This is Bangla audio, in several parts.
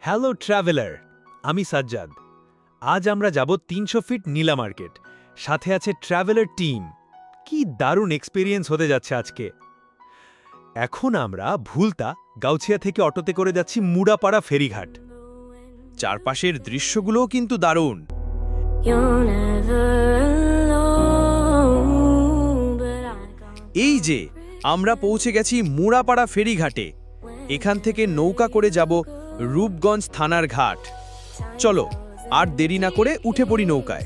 হ্যালো ট্রাভেলার, আমি সাজ্জাদ। আজ আমরা যাব ৩০০ ফিট নীলা মার্কেট, সাথে আছে ট্রাভেলার টিম। কি দারুণ এক্সপেরিয়েন্স হতে যাচ্ছে আজকে। এখন আমরা ভুলতা গাউছিয়া থেকে অটোতে করে যাচ্ছি মুড়াপাড়া ফেরিঘাট। চারপাশের দৃশ্যগুলোও কিন্তু দারুণ। এই যে আমরা পৌঁছে গেছি মুড়াপাড়া ফেরিঘাটে। এখান থেকে নৌকা করে যাব রূপগঞ্জ থানার ঘাট। চলো আর দেরি না করে উঠে পড়ি নৌকায়।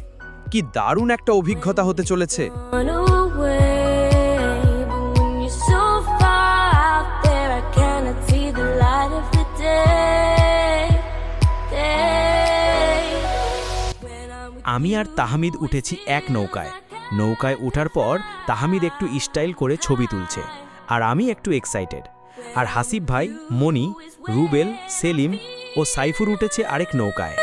কি দারুণ একটা অভিজ্ঞতা হতে চলেছে। আমি আর তাহমিদ উঠেছি এক নৌকায়। নৌকায় ওঠার পর তাহমিদ একটু স্টাইল করে ছবি তুলছে, আর আমি একটু এক্সাইটেড। আর হাসিব ভাই, মনি, রুবেল, সেলিম ও সাইফুর উঠেছে আরেক নৌকায়।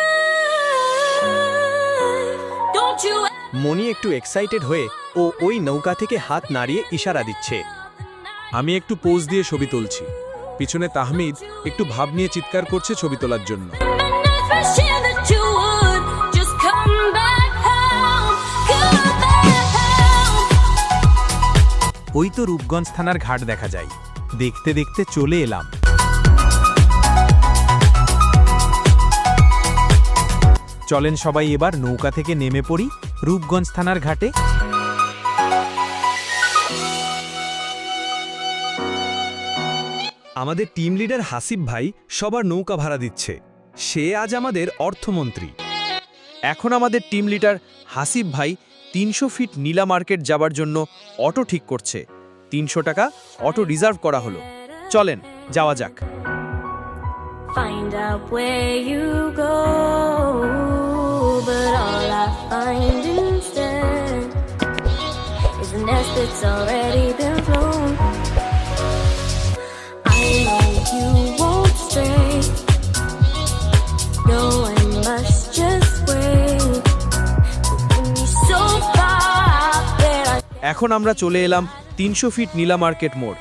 মনি একটু এক্সাইটেড হয়ে ওই নৌকা থেকে হাত নাড়িয়ে ইশারা দিচ্ছে। আমি একটু পোজ দিয়ে ছবি তুলছি। পিছনে তাহমিদ একটু ভাব নিয়ে চিৎকার করছে ছবি তোলার জন্য। ওই তো রূপগঞ্জ থানার ঘাট দেখা যায়। দেখতে দেখতে চলে এলাম। চলেন সবাই এবার নৌকা থেকে নেমে পড়ি রূপগঞ্জ থানার ঘাটে। আমাদের টিম লিডার হাসিব ভাই সবার নৌকা ভাড়া দিচ্ছে। সে আজ আমাদের অর্থমন্ত্রী। এখন আমাদের টিম লিডার হাসিব ভাই ৩০০ ফিট নীলা মার্কেট যাবার জন্য অটো ঠিক করছে। ৩০০ টাকা অটো রিজার্ভ করা হলো। চলেন যাওয়া যাক। Find out where you go, but all I find instead is a nest that's already been flown. I know you won't stray. No, I must just wait. When you're so far out there, এখন আমরা চলে এলাম ৩০০ ফিট নীলা মার্কেট মোড়।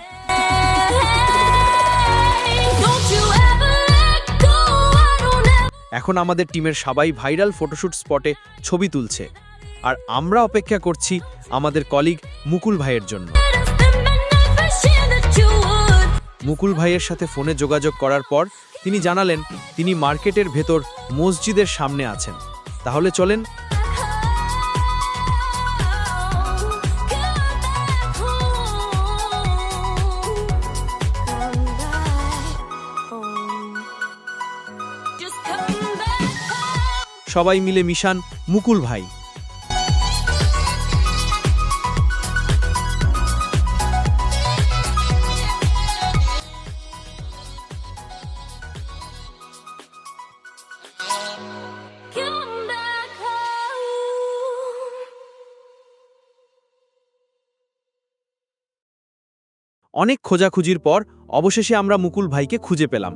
don't you ever let go. I don't ever. এখন আমাদের টিমের সবাই ভাইরাল ফটোশুট স্পটে ছবি তুলছে, আর আমরা অপেক্ষা করছি আমাদের কলিগ মুকুল ভাইয়ের জন্য। মুকুল ভাইয়ের সাথে ফোনে যোগাযোগ করার পর তিনি জানালেন তিনি মার্কেটের ভেতর মসজিদের সামনে আছেন। তাহলে চলেন। সবাই মিলে মিশান মুকুল ভাই। অনেক খোঁজাখুঁজির পর অবশেষে আমরা মুকুল ভাইকে খুঁজে পেলাম।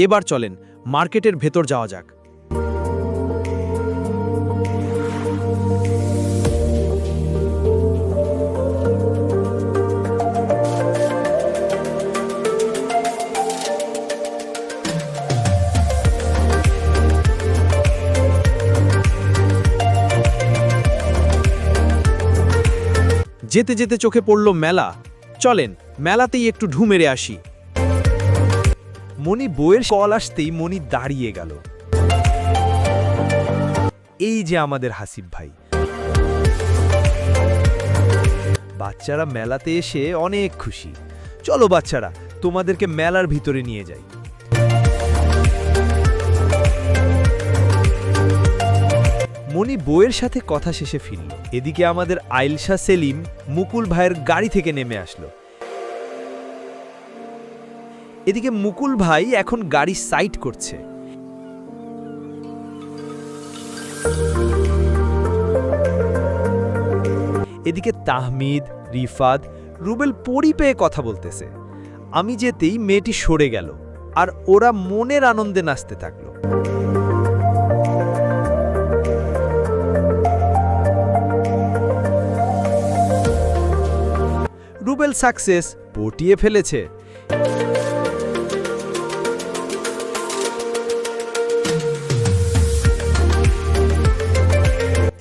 এবার চলেন মার্কেটের ভেতর যাওয়া যাক। যেতে যেতে চোখে পড়ল মেলা। চলেন মেলাতেই একটু ঢু মেরে আসি। মনি বইয়ের কল আসতেই মনি দাঁড়িয়ে গেল। এই যে আমাদের হাসিব ভাই। বাচ্চারা মেলাতে এসে অনেক খুশি। চলো বাচ্চারা, তোমাদেরকে মেলার ভিতরে নিয়ে যাই। মনি বইয়ের সাথে কথা শেষে ফিরল। এদিকে আমাদের আইলশা সেলিম মুকুল ভাইয়ের গাড়ি থেকে নেমে আসলো। এদিকে মুকুল ভাই এখন গাড়ি সাইড করছে। এদিকে তাহমিদ, রিফাত, রুবেল পরি পেয়ে কথা বলতেছে। আমি যেতেই মেয়েটি সরে গেল আর ওরা মনের আনন্দে নাচতে থাকলো। রুবেল সাকসেস পটিয়ে ফেলেছে।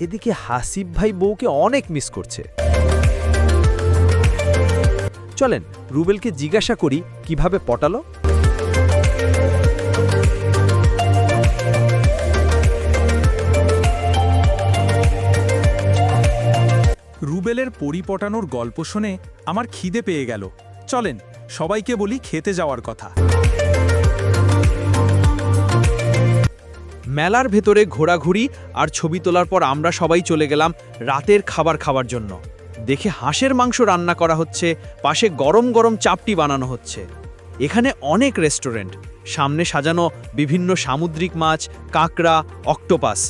এদিকে হাসিব ভাই বউকে অনেক মিস করছে। চলেন রুবেলকে জিজ্ঞাসা করি কিভাবে পটালো। রুবেলের পরিপটানোর গল্প শুনে আমার খিদে পেয়ে গেল। চলেন সবাইকে বলি খেতে যাওয়ার কথা। মেলার ভেতরে ঘোরাঘুরি আর ছবি তোলার পর আমরা সবাই চলে গেলাম রাতের খাবার খাওয়ার জন্য। দেখে হাঁসের মাংস রান্না করা হচ্ছে, পাশে গরম গরম চাপটি বানানো হচ্ছে। এখানে অনেক রেস্টুরেন্ট, সামনে সাজানো বিভিন্ন সামুদ্রিক মাছ, কাঁকড়া, অক্টোপাস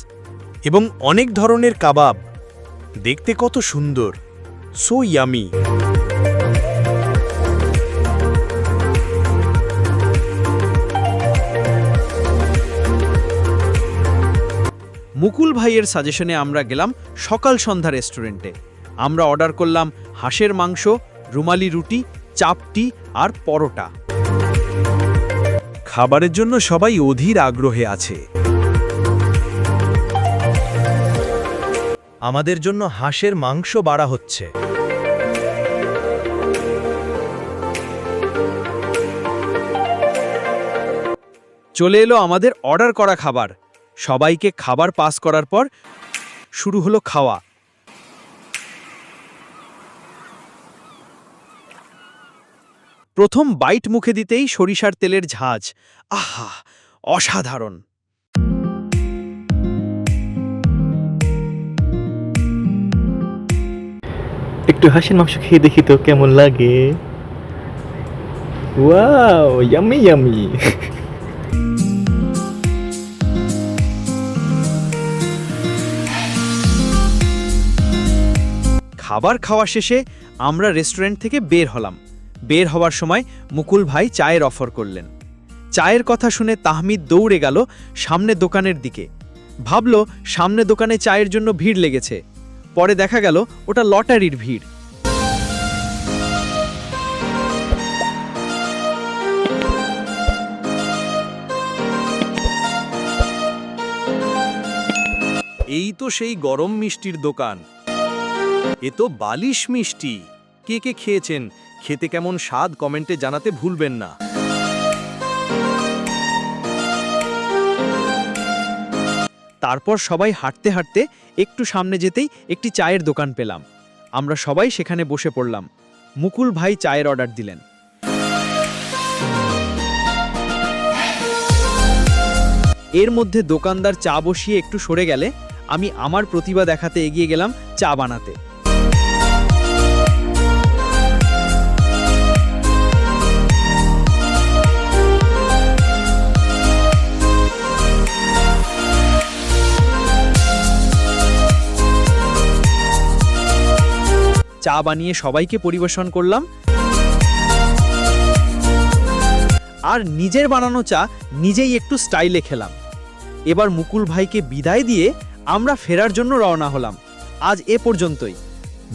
এবং অনেক ধরনের কাবাব। দেখতে কত সুন্দর, সো ইয়ামি। মুকুল ভাইয়ের সাজেশনে আমরা গেলাম সকাল সন্ধ্যা রেস্টুরেন্টে। আমরা অর্ডার করলাম হাঁসের মাংস, রুমালি রুটি, চাপটি আর পরোটা। খাবারের জন্য সবাই অধীর আগ্রহে আছে। আমাদের জন্য হাঁসের মাংস বাড়া হচ্ছে। চলে এলো আমাদের অর্ডার করা খাবার। সবাইকে খাবার পাস করার পর শুরু হলো খাওয়া। প্রথম বাইট মুখে দিতেই সরিষার তেলের ঝাঁজ, আহা অসাধারণ। একটু হাঁসের মাংস খেয়ে দেখি তো কেমন লাগে। Wow, yummy yummy. খাবার খাওয়া শেষে আমরা রেস্টুরেন্ট থেকে বের হলাম। বের হওয়ার সময় মুকুল ভাই চায়ের অফার করলেন। চায়ের কথা শুনে তাহমিদ দৌড়ে গেল সামনে দোকানের দিকে। ভাবল সামনে দোকানে চায়ের জন্য ভিড় লেগেছে। পরে দেখা গেল ওটা লটারির ভিড়। এই তো সেই গরম মিষ্টির দোকান। এ তো বালিশ মিষ্টি। কে কে খেয়েছেন, খেতে কেমন স্বাদ কমেন্টে জানাতে ভুলবেন না। তারপর সবাই হাঁটতে হাঁটতে একটু সামনে যেতেই একটি চায়ের দোকান পেলাম। আমরা সবাই সেখানে বসে পড়লাম। মুকুল ভাই চায়ের অর্ডার দিলেন। এর মধ্যে দোকানদার চা বসিয়ে একটু সরে গেলে আমি আমার প্রতিভা দেখাতে এগিয়ে গেলাম চা বানাতে। চা বানিয়ে সবাইকে পরিবেশন করলাম আর নিজের বানানো চা নিজেই একটু স্টাইলে খেলাম। এবার মুকুল ভাইকে বিদায় দিয়ে আমরা ফেরার জন্য রওনা হলাম। আজ এ পর্যন্তই।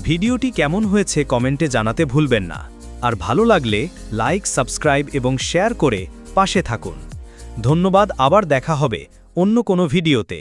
ভিডিওটি কেমন হয়েছে কমেন্টে জানাতে ভুলবেন না। আর ভালো লাগলে লাইক, সাবস্ক্রাইব এবং শেয়ার করে পাশে থাকুন। ধন্যবাদ। আবার দেখা হবে অন্য কোনো ভিডিওতে।